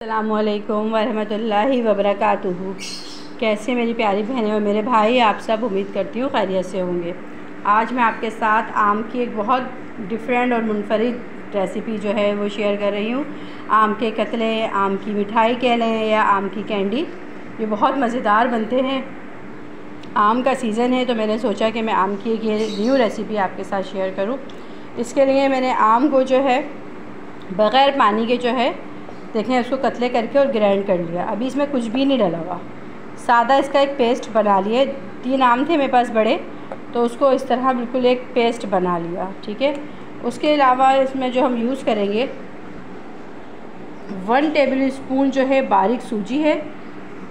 अस्सलामुअलैकुम वरहमतुल्लाहि वबरकातुहू। कैसे मेरी प्यारी बहनें और मेरे भाई, आप सब उम्मीद करती हूँ खैरियत से होंगे। आज मैं आपके साथ आम की एक बहुत डिफरेंट और मुनफरिद रेसिपी जो है वो शेयर कर रही हूँ। आम के कतले, आम की मिठाई कह लें या आम की कैंडी, ये बहुत मज़ेदार बनते हैं। आम का सीज़न है तो मैंने सोचा कि मैं आम की एक ये न्यू रेसिपी आपके साथ शेयर करूँ। इसके लिए मैंने आम को जो है बग़ैर पानी के जो है देखें उसको कतले करके और ग्राइंड कर लिया। अभी इसमें कुछ भी नहीं डला हुआ, सादा इसका एक पेस्ट बना लिए। 3 आम थे मेरे पास बड़े, तो उसको इस तरह बिल्कुल एक पेस्ट बना लिया। ठीक है, उसके अलावा इसमें जो हम यूज़ करेंगे 1 टेबल स्पून जो है बारीक सूजी है,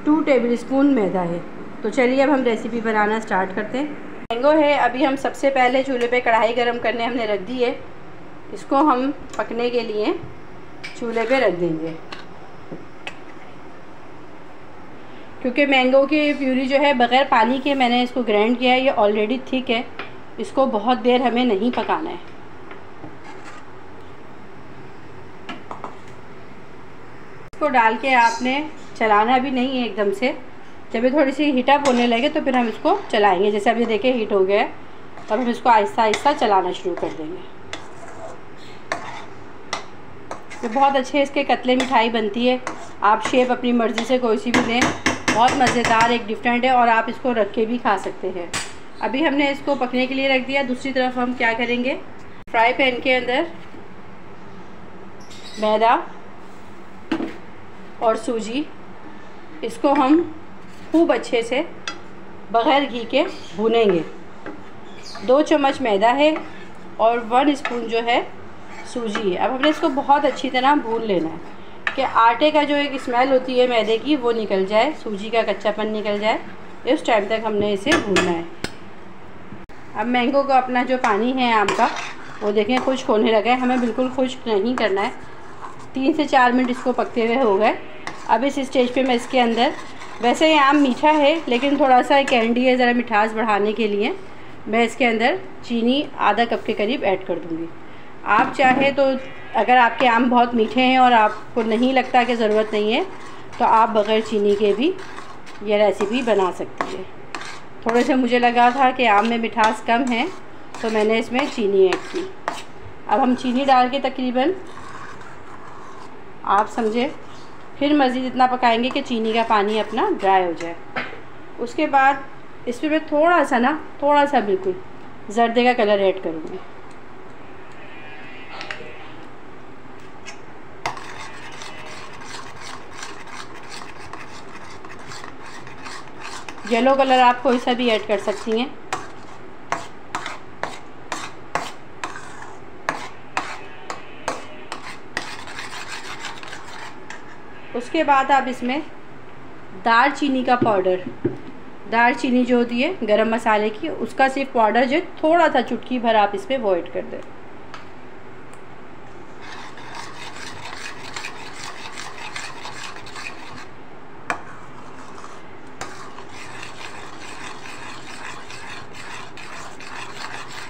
2 टेबल स्पून मैदा है। तो चलिए अब हम रेसिपी बनाना स्टार्ट करते हैं। मैंगो है, अभी हम सबसे पहले चूल्हे पे कढ़ाई गरम करने हमने रख दी है। इसको हम पकने के लिए चूल्हे पे रख देंगे, क्योंकि मैंगो की प्यूरी जो है बग़ैर पानी के मैंने इसको ग्राइंड किया है, ये ऑलरेडी थिक है। इसको बहुत देर हमें नहीं पकाना है। इसको डाल के आपने चलाना भी नहीं है एकदम से। जब ये थोड़ी सी हीट अप होने लगे तो फिर हम इसको चलाएंगे। जैसे अभी देखिए हीट हो गया है, तब हम इसको आहिस्ता आहिस्ता चलाना शुरू कर देंगे। ये बहुत अच्छे इसके कतले मिठाई बनती है। आप शेप अपनी मर्ज़ी से कोई सी भी लें, बहुत मज़ेदार एक डिफरेंट है, और आप इसको रख के भी खा सकते हैं। अभी हमने इसको पकने के लिए रख दिया। दूसरी तरफ हम क्या करेंगे, फ्राई पैन के अंदर मैदा और सूजी, इसको हम खूब अच्छे से बग़ैर घी के भूनेंगे। 2 चम्मच मैदा है और 1 स्पून जो है सूजी है। अब हमने इसको बहुत अच्छी तरह भून लेना है कि आटे का जो एक स्मेल होती है मैदे की वो निकल जाए, सूजी का कच्चापन निकल जाए। इस टाइम तक हमने इसे भूनना है। अब मैंगो का अपना जो पानी है आम का, वो देखें खुश्क होने लगा है। हमें बिल्कुल खुश्क नहीं करना है। 3 से 4 मिनट इसको पकते हुए हो गए। अब इस स्टेज पे मैं इसके अंदर, वैसे ये आम मीठा है लेकिन थोड़ा सा कैंडी है, ज़रा मिठास बढ़ाने के लिए मैं इसके अंदर चीनी आधा कप के करीब ऐड कर दूँगी। आप चाहे तो अगर आपके आम बहुत मीठे हैं और आपको नहीं लगता कि ज़रूरत नहीं है, तो आप बग़ैर चीनी के भी ये रेसिपी बना सकती है। थोड़े से मुझे लगा था कि आम में मिठास कम है तो मैंने इसमें चीनी ऐड की। अब हम चीनी डाल के तकरीबन, आप समझे, फिर मज़ीद इतना पकाएंगे कि चीनी का पानी अपना ड्राई हो जाए। उसके बाद इस पर मैं थोड़ा सा बिल्कुल जर्दे का कलर ऐड करूँगी। येलो कलर आप कोई सा भी ऐड कर सकती हैं। उसके बाद आप इसमें दालचीनी का पाउडर, दालचीनी जो होती है गरम मसाले की, उसका सिर्फ पाउडर जो थोड़ा सा चुटकी भर आप इसमें वो ऐड कर दें।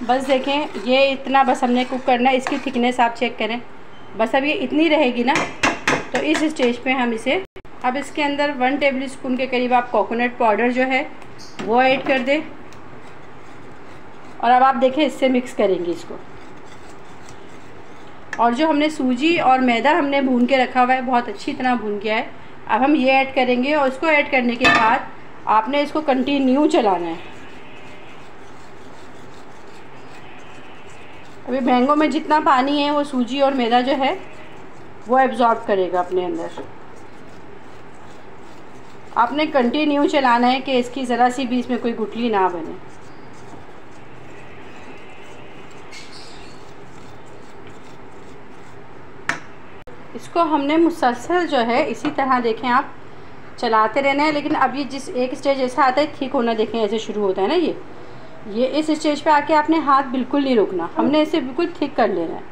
बस देखें ये इतना बस हमने कुक करना है। इसकी थिकनेस आप चेक करें, बस अब ये इतनी रहेगी ना। तो इस स्टेज पे हम इसे, अब इसके अंदर 1 टेबल स्पून के करीब आप कोकोनट पाउडर जो है वो ऐड कर दें। और अब आप देखें इससे मिक्स करेंगे इसको। और जो हमने सूजी और मैदा हमने भून के रखा हुआ है, बहुत अच्छी तरह भून किया है, अब हम ये ऐड करेंगे। और इसको ऐड करने के बाद आपने इसको कंटिन्यू चलाना है। अभी मैंगो में जितना पानी है वो सूजी और मैदा जो है वो एब्जॉर्ब करेगा अपने अंदर। आपने कंटिन्यू चलाना है कि इसकी ज़रा सी भी इसमें कोई गुठली ना बने। इसको हमने मुसलसल जो है इसी तरह देखें आप चलाते रहना है। लेकिन अब ये जिस एक स्टेज ऐसा आता है ठीक होना, देखें ऐसे शुरू होता है ना, ये इस स्टेज पे आके आपने हाथ बिल्कुल नहीं रोकना, हमने इसे बिल्कुल थिक कर लेना है।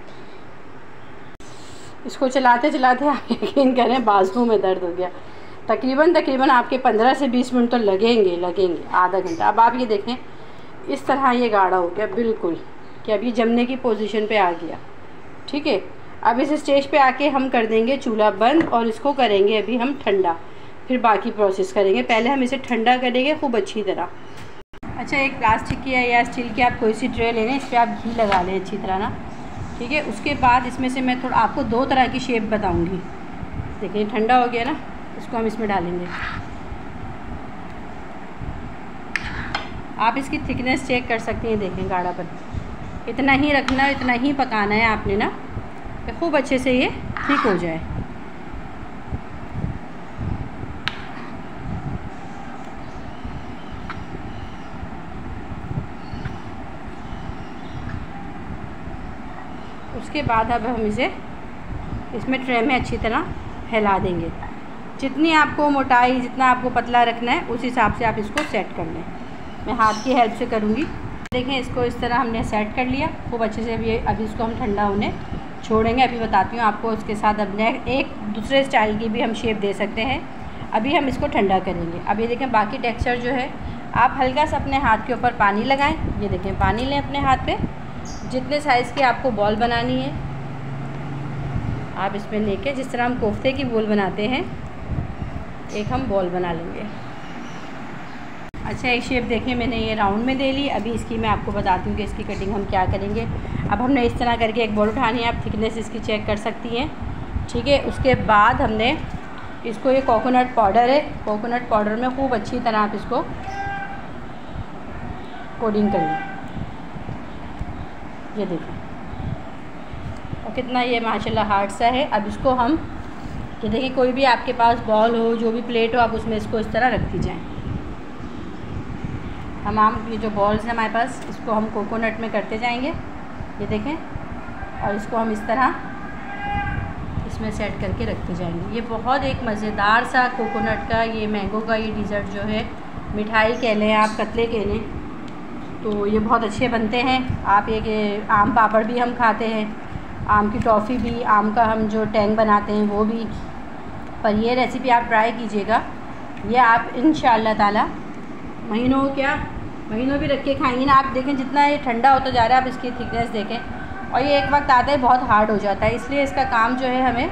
इसको चलाते चलाते आप यकीन करें बाजू में दर्द हो गया। तकरीबन आपके 15 से 20 मिनट तो लगेंगे, आधा घंटा। अब आप ये देखें इस तरह ये गाढ़ा हो गया बिल्कुल, कि अब ये जमने की पोजीशन पे आ गया। ठीक है, अब इस स्टेज पे आके हम कर देंगे चूल्हा बंद और इसको करेंगे अभी हम ठंडा, फिर बाकी प्रोसेस करेंगे। पहले हम इसे ठंडा करेंगे खूब अच्छी तरह। अच्छा, एक प्लास्टिक की या स्टील की आप कोई सी ट्रे ले लें, इस पर आप घी लगा लें अच्छी तरह ना, ठीक है। उसके बाद इसमें से मैं थोड़ा आपको 2 तरह की शेप बताऊँगी। देखिए ठंडा हो गया ना, इसको हम इसमें डालेंगे। आप इसकी थिकनेस चेक कर सकती हैं, देखें गाढ़ापन इतना ही रखना, इतना ही पकाना है आपने ना, कि खूब अच्छे से ये थिक हो जाए। उसके बाद अब हम इसे इसमें ट्रे में अच्छी तरह फैला देंगे। जितनी आपको मोटाई, जितना आपको पतला रखना है उस हिसाब से आप इसको सेट कर लें। मैं हाथ की हेल्प से करूँगी। देखें इसको इस तरह हमने सेट कर लिया खूब अच्छे से। अभी इसको हम ठंडा होने छोड़ेंगे। अभी बताती हूँ आपको उसके साथ अब एक दूसरे स्टाइल की भी हम शेप दे सकते हैं। अभी हम इसको ठंडा करेंगे। अब ये देखें बाकी टेक्सचर जो है, आप हल्का सा अपने हाथ के ऊपर पानी लगाएं। ये देखें पानी लें अपने हाथ पे, जितने साइज़ की आपको बॉल बनानी है आप इसमें लेके, जिस तरह हम कोफ्ते की बॉल बनाते हैं एक हम बॉल बना लेंगे। अच्छा, एक शेप देखिए मैंने ये राउंड में दे ली। अभी इसकी मैं आपको बताती हूँ कि इसकी कटिंग हम क्या करेंगे। अब हमने इस तरह करके एक बॉल उठानी है, आप थिकनेस इसकी चेक कर सकती हैं, ठीक है। उसके बाद हमने इसको, ये कोकोनट पाउडर है, कोकोनट पाउडर में खूब अच्छी तरह आप इसको कोटिंग कर लें। ये देखिए और कितना ये माशाल्लाह हार्ड सा है। अब इसको हम, ये देखिए कोई भी आपके पास बॉल हो, जो भी प्लेट हो, आप उसमें इसको इस तरह रखती जाएं। ये जो बॉल्स हैं हमारे पास, इसको हम कोकोनट में करते जाएंगे। ये देखें, और इसको हम इस तरह इसमें सेट करके रखते जाएंगे। ये बहुत एक मज़ेदार सा कोकोनट का, ये मैंगो का ये डिज़र्ट जो है, मिठाई कह लें आप, कतले कह लें, तो ये बहुत अच्छे बनते हैं। आप ये आम पापड़ भी हम खाते हैं, आम की टॉफ़ी भी, आम का हम जो टैंग बनाते हैं वो भी। पर ये रेसिपी आप ट्राई कीजिएगा, ये आप इंशाअल्लाह ताला महीनों भी रख के खाएंगे ना। आप देखें जितना ये ठंडा होता जा रहा है, आप इसकी थिकनेस देखें। और ये एक वक्त आता है बहुत हार्ड हो जाता है, इसलिए इसका काम जो है हमें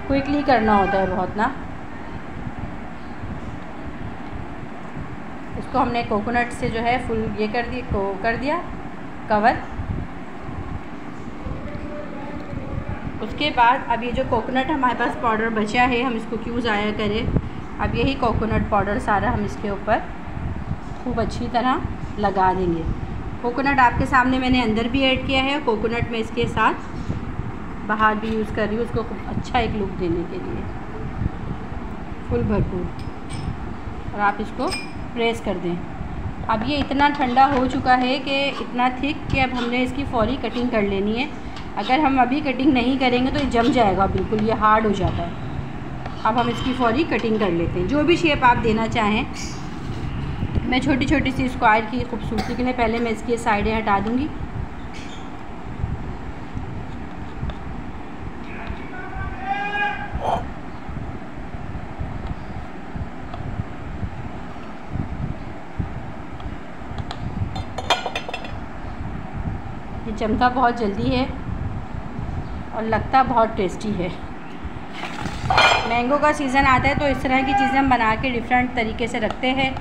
क्विकली करना होता है बहुत ना। इसको हमने कोकोनट से जो है फुल ये कर दिया कवर। उसके बाद अब ये जो कोकोनट हमारे पास पाउडर बचा है, हम इसको क्यों ज़ाया करें। अब यही कोकोनट पाउडर सारा हम इसके ऊपर खूब अच्छी तरह लगा देंगे। कोकोनट आपके सामने मैंने अंदर भी ऐड किया है, कोकोनट में इसके साथ बाहर भी यूज़ कर रही हूँ, उसको खूब अच्छा एक लुक देने के लिए फुल भरपूर। और आप इसको प्रेस कर दें। अब ये इतना ठंडा हो चुका है कि इतना थिक कि अब हमने इसकी फौरी कटिंग कर लेनी है। अगर हम अभी कटिंग नहीं करेंगे तो ये जम जाएगा बिल्कुल, ये हार्ड हो जाता है। अब हम इसकी फौरी कटिंग कर लेते हैं, जो भी शेप आप देना चाहें। मैं छोटी छोटी सी स्क्वायर की खूबसूरती के लिए पहले मैं इसकी साइडें हटा दूँगी। ये जमता बहुत जल्दी है और लगता बहुत टेस्टी है। मैंगो का सीज़न आता है तो इस तरह की चीज़ें हम बना के डिफरेंट तरीके से रखते हैं,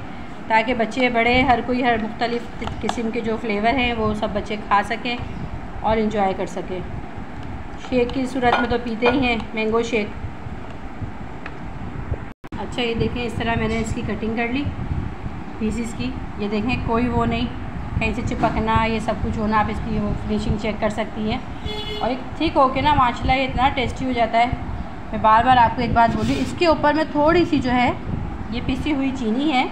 ताकि बच्चे बड़े हर मुख्तलिफ़ किस्म के जो फ्लेवर हैं वो सब बच्चे खा सकें और इन्जॉय कर सकें। शेक की सूरत में तो पीते ही हैं मैंगो शेक। अच्छा, ये देखें इस तरह मैंने इसकी कटिंग कर ली पीसीस की। ये देखें कोई वो नहीं, कहीं से चिपकना ये सब कुछ होना, आप इसकी वो फिनिशिंग चेक कर सकती हैं। और एक थिक होके ना माशाल्लाह ये इतना टेस्टी हो जाता है। मैं बार बार आपको एक बात बोली, इसके ऊपर मैं थोड़ी सी जो है ये पिसी हुई चीनी है,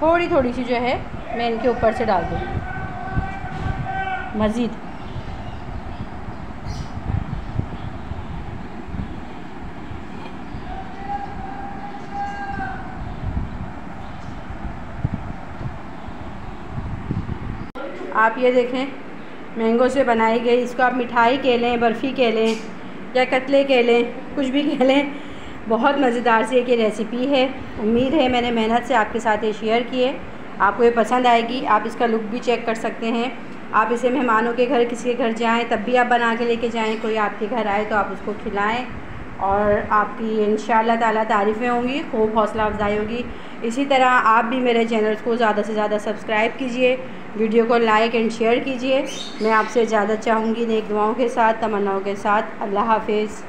थोड़ी सी जो है मैं इनके ऊपर से डाल दूँगी मज़ीद। आप ये देखें मैंगो से बनाई गई, इसको आप मिठाई कह लें, बर्फ़ी कह लें या कतले कह लें, कुछ भी कह लें, बहुत मज़ेदार सी एक ये रेसिपी है। उम्मीद है मैंने मेहनत से आपके साथ ये शेयर की है, आपको ये पसंद आएगी। आप इसका लुक भी चेक कर सकते हैं। आप इसे मेहमानों के घर, किसी के घर जाएं तब भी आप बना के लेके जाएं, कोई आपके घर आए तो आप उसको खिलाएं और आपकी इंशाअल्लाह ताला तारीफ़ें होंगी, खूब हौसला अफजाई होगी। इसी तरह आप भी मेरे चैनल को ज़्यादा से ज़्यादा सब्सक्राइब कीजिए, वीडियो को लाइक एंड शेयर कीजिए। मैं आपसे इजाज़त चाहूँगी नेक दुआओं के साथ, तमन्नाओं के साथ। अल्लाह हाफ़िज़।